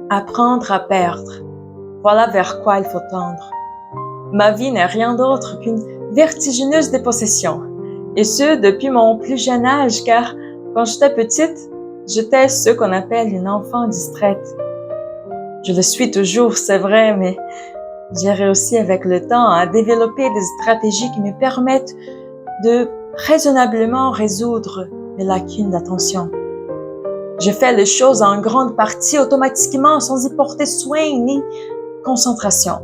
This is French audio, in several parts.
Apprendre à perdre. Voilà vers quoi il faut tendre. Ma vie n'est rien d'autre qu'une vertigineuse dépossession. Et ce, depuis mon plus jeune âge, car quand j'étais petite, j'étais ce qu'on appelle une enfant distraite. Je le suis toujours, c'est vrai, mais j'ai réussi avec le temps à développer des stratégies qui me permettent de raisonnablement résoudre mes lacunes d'attention. Je fais les choses en grande partie automatiquement sans y porter soin ni concentration.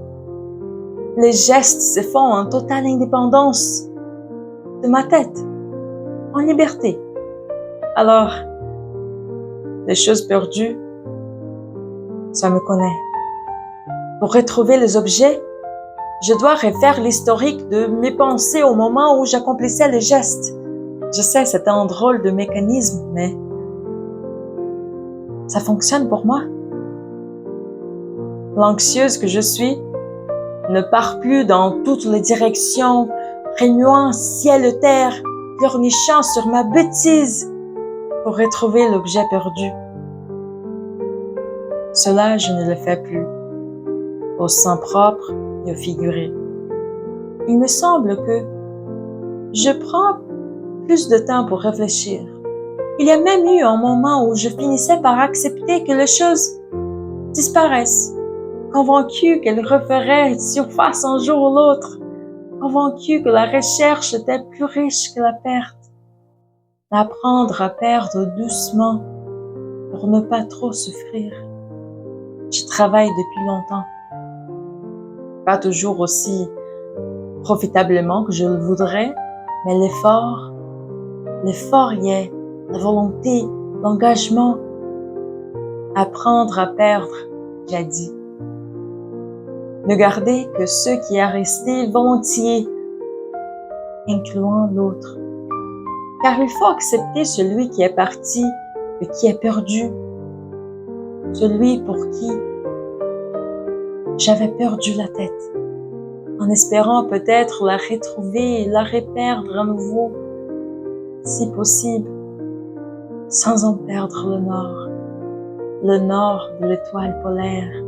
Les gestes se font en totale indépendance de ma tête, en liberté. Alors, les choses perdues, ça me connaît. Pour retrouver les objets, je dois refaire l'historique de mes pensées au moment où j'accomplissais les gestes. Je sais, c'est un drôle de mécanisme, mais ça fonctionne pour moi. L'anxieuse que je suis ne part plus dans toutes les directions, remuant ciel et terre, pleurnichant sur ma bêtise pour retrouver l'objet perdu. Cela, je ne le fais plus, au sens propre et au figuré. Il me semble que je prends plus de temps pour réfléchir. Il y a même eu un moment où je finissais par accepter que les choses disparaissent, convaincue qu'elles referaient surface un jour ou l'autre, convaincue que la recherche était plus riche que la perte. Apprendre à perdre doucement pour ne pas trop souffrir. Je travaille depuis longtemps. Pas toujours aussi profitablement que je le voudrais, mais l'effort y est, la volonté, l'engagement. Apprendre à perdre, j'ai dit. Ne garder que ce qui est resté volontiers, incluant l'autre. Car il faut accepter celui qui est parti et qui est perdu, celui pour qui j'avais perdu la tête, en espérant peut-être la retrouver et la reperdre à nouveau, si possible, sans en perdre le nord de l'étoile polaire,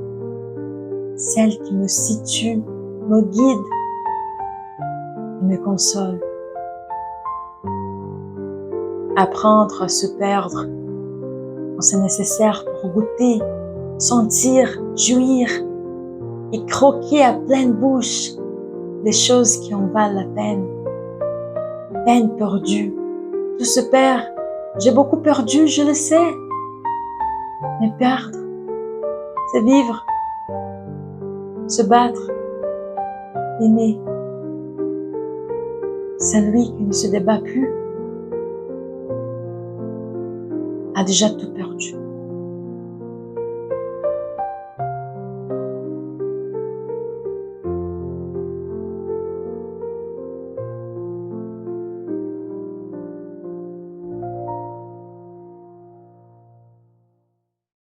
celle qui me situe, me guide et me console. Apprendre à se perdre quand c'est nécessaire pour goûter, sentir, jouir et croquer à pleine bouche les choses qui en valent la peine. Peine perdue, tout se perd. J'ai beaucoup perdu, je le sais. Mais perdre, c'est vivre, se battre, aimer. Celui qui ne se débat plus a déjà tout perdu.